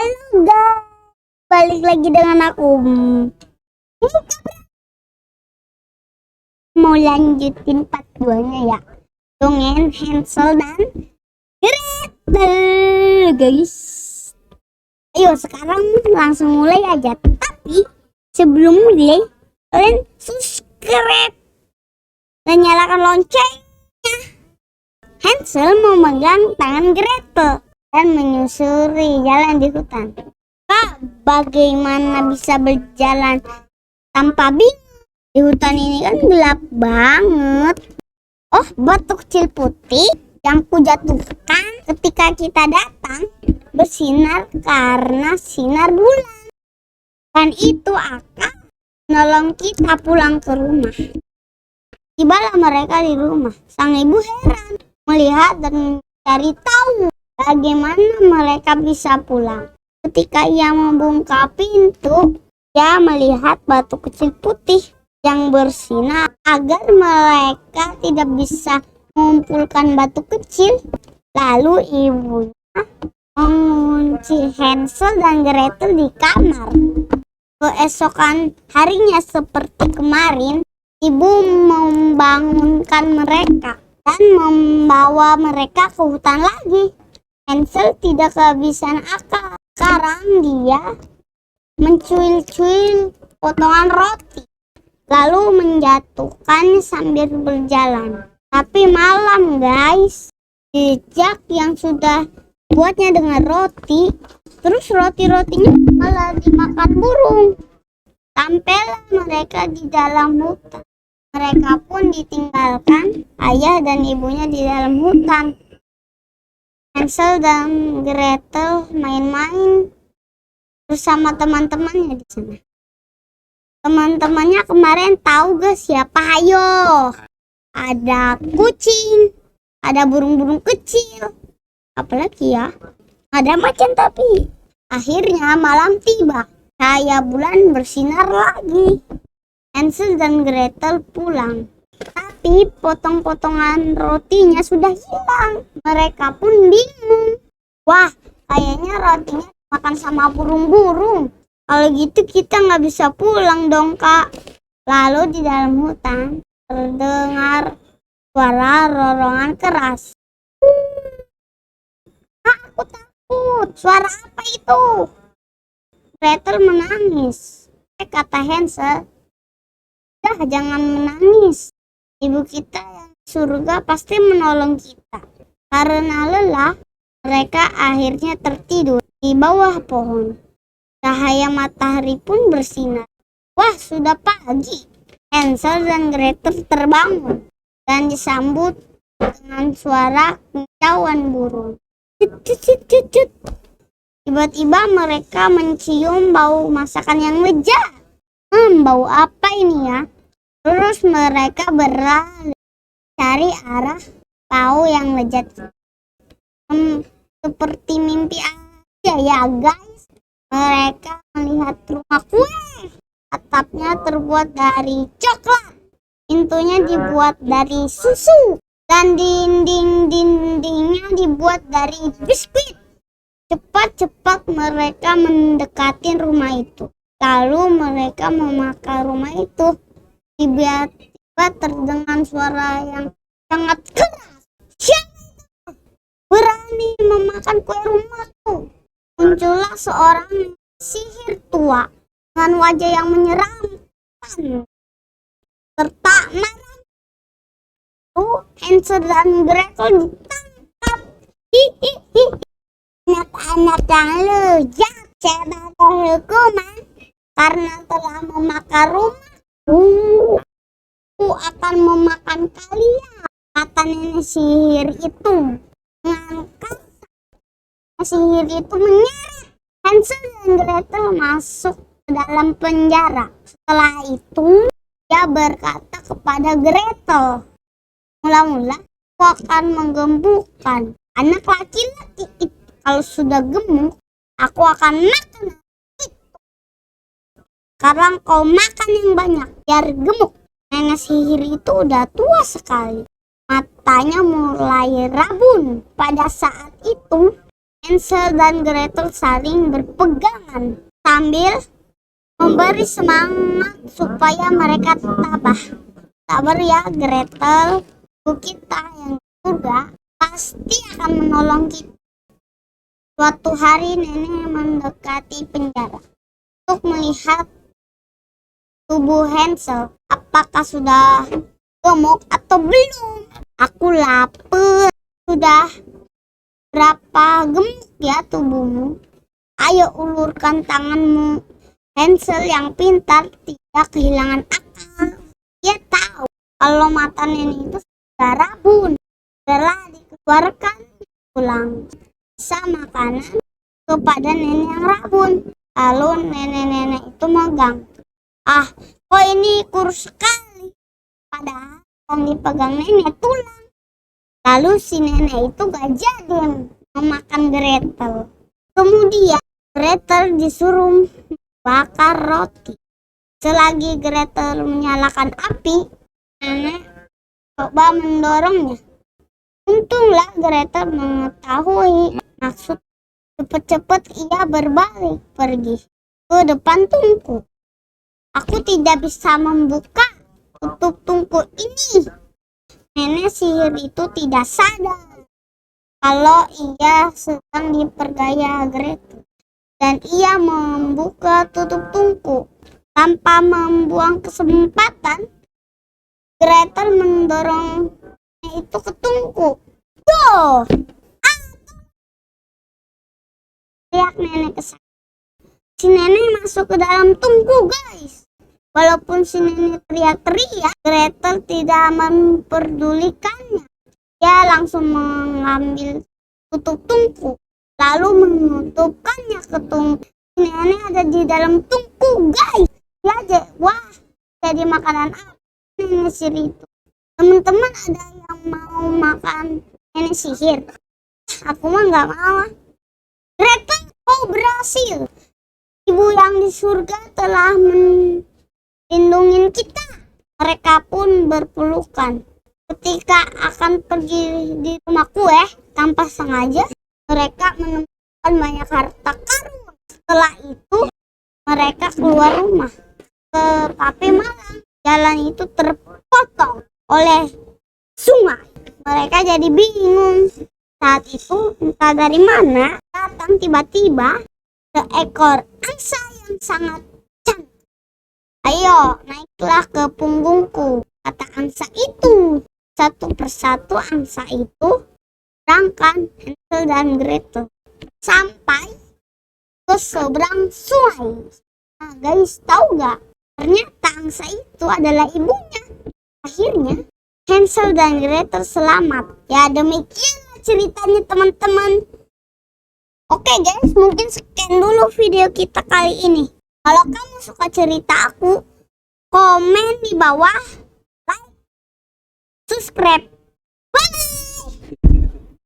Halo guys, balik lagi dengan aku. Mau lanjutin part 2-nya ya. Dongeng Hansel dan Gretel guys. Ayo sekarang langsung mulai aja. Tapi sebelum mulai, kalian subscribe dan nyalakan loncengnya. Hansel memegang tangan Gretel dan menyusuri jalan di hutan. Kak, bagaimana bisa berjalan tanpa bingung? Di hutan ini kan gelap banget. Oh, batu kecil putih yang kujatuhkan ketika kita datang bersinar karena sinar bulan. Dan itu akan menolong kita pulang ke rumah. Tibalah mereka di rumah. Sang ibu heran melihat dan cari tahu bagaimana mereka bisa pulang. Ketika ia membuka pintu, ia melihat batu kecil putih yang bersinar. Agar mereka tidak bisa mengumpulkan batu kecil, lalu ibunya mengunci Hansel dan Gretel di kamar. Keesokan harinya seperti kemarin, ibu membangunkan mereka dan membawa mereka ke hutan lagi. Hansel tidak kehabisan akal. Sekarang dia mencuil-cuil potongan roti, lalu menjatuhkannya sambil berjalan. Tapi malam guys, jejak yang sudah buatnya dengan roti, terus roti-rotinya malah dimakan burung. Sampailah mereka di dalam hutan. Mereka pun ditinggalkan ayah dan ibunya di dalam hutan. Hansel dan Gretel main-main bersama teman-temannya di sana. Teman-temannya kemarin tahu gak siapa? Ayo, ada kucing, ada burung-burung kecil, apalagi ya, ada macan. Tapi akhirnya malam tiba, cahaya bulan bersinar lagi. Hansel dan Gretel pulang. Tapi potong-potongan rotinya sudah hilang. Mereka pun bingung. Wah, kayaknya rotinya makan sama burung-burung. Kalau gitu kita nggak bisa pulang dong kak. Lalu di dalam hutan terdengar suara rorongan keras. Kak, aku takut. Suara apa itu? Gretel menangis. Kata Hansel, "Dah, jangan menangis. Ibu kita yang surga pasti menolong kita." Karena lelah, mereka akhirnya tertidur di bawah pohon. Cahaya matahari pun bersinar. Wah, sudah pagi. Hansel dan Gretel terbangun dan disambut dengan suara kicauan burung. Cut, cut, cut, cut. Tiba-tiba mereka mencium bau masakan yang lezat. Bau apa ini ya? Terus mereka berlari cari arah bau yang lezat. Seperti mimpi aja ya guys. Mereka melihat rumah kue. Atapnya terbuat dari coklat. Pintunya dibuat dari susu. Dan dinding-dindingnya dibuat dari biskuit. Cepat-cepat mereka mendekati rumah itu. Lalu mereka memakai rumah itu. Tiba-tiba terdengar suara yang sangat keras. Siapa itu berani memakan kue rumahku? Muncullah seorang sihir tua dengan wajah yang menyeramkan serta marah. Hansel dan Gretel ditangkap. Hihihi. Anak-anak yang lezat sebagai hukuman karena telah memakan rumah. Aku akan memakan kalian, kata nenek sihir itu. Mengangkat sihir itu menyeret Hansel dan Gretel masuk ke dalam penjara. Setelah itu dia berkata kepada Gretel, "Mula-mula aku akan menggembukkan anak laki-laki itu. Kalau sudah gemuk, aku akan makan itu. Sekarang kau makan yang banyak biar gemuk." Nenek sihir itu udah tua sekali. Matanya mulai rabun. Pada saat itu Hansel dan Gretel saling berpegangan sambil memberi semangat supaya mereka tabah. Sabar ya Gretel, ibu kita yang di surga pasti akan menolong kita. Suatu hari nenek mendekati penjara untuk melihat tubuh Hansel. Apakah sudah gemuk atau belum? Aku lapar. Sudah berapa gemuk ya tubuhmu? Ayo ulurkan tanganmu. Hansel yang pintar tidak kehilangan akal. Dia tahu kalau mata nenek itu sudah rabun. Segera dikeluarkan pulang. Bisa makanan kepada nenek yang rabun. Lalu nenek-nenek itu megang. Ah, kok ini kurus sekali. Padahal yang dipegang nenek tulang. Lalu si nenek itu gak jadi memakan Gretel. Kemudian Gretel disuruh bakar roti. Selagi Gretel menyalakan api, nenek coba mendorongnya. Untunglah Gretel mengetahui maksud. Cepat-cepat ia berbalik pergi ke depan tungku. Aku tidak bisa membuka tutup tungku ini. Nenek sihir itu tidak sadar kalau ia sedang diperdaya Gretel. Dan ia membuka tutup tungku. Tanpa membuang kesempatan, Gretel mendorong itu ke tungku. Duh! Teriak nenek kesal. Si nenek masuk ke dalam tungku, guys. Walaupun si nenek teriak-teriak, Gretel tidak memperdulikannya. Dia langsung mengambil tutup tungku, lalu menutupkannya ke tungku. Si nenek ada di dalam tungku, guys. Wah, jadi makanan apa nenek sihir itu? Teman-teman ada yang mau makan nenek sihir? Aku mah nggak mau. Gretel, kau berhasil. Ibu yang di surga telah melindungi kita. Mereka pun berpelukan. Ketika akan pergi di rumah kue, tanpa sengaja mereka menemukan banyak harta karun. Setelah itu mereka keluar rumah. Tetapi malah jalan itu terpotong oleh sungai. Mereka jadi bingung. Saat itu entah dari mana datang tiba-tiba seekor angsa yang sangat cantik. Ayo naiklah ke punggungku, kata angsa itu. Satu persatu angsa itu berangkat Hansel dan Gretel sampai ke seberang sungai. Nah guys, tahu gak? Ternyata angsa itu adalah ibunya. Akhirnya Hansel dan Gretel selamat. Ya demikian ceritanya teman-teman. Oke guys, mungkin sekian dulu video kita kali ini. Kalau kamu suka cerita aku, komen di bawah, like, subscribe,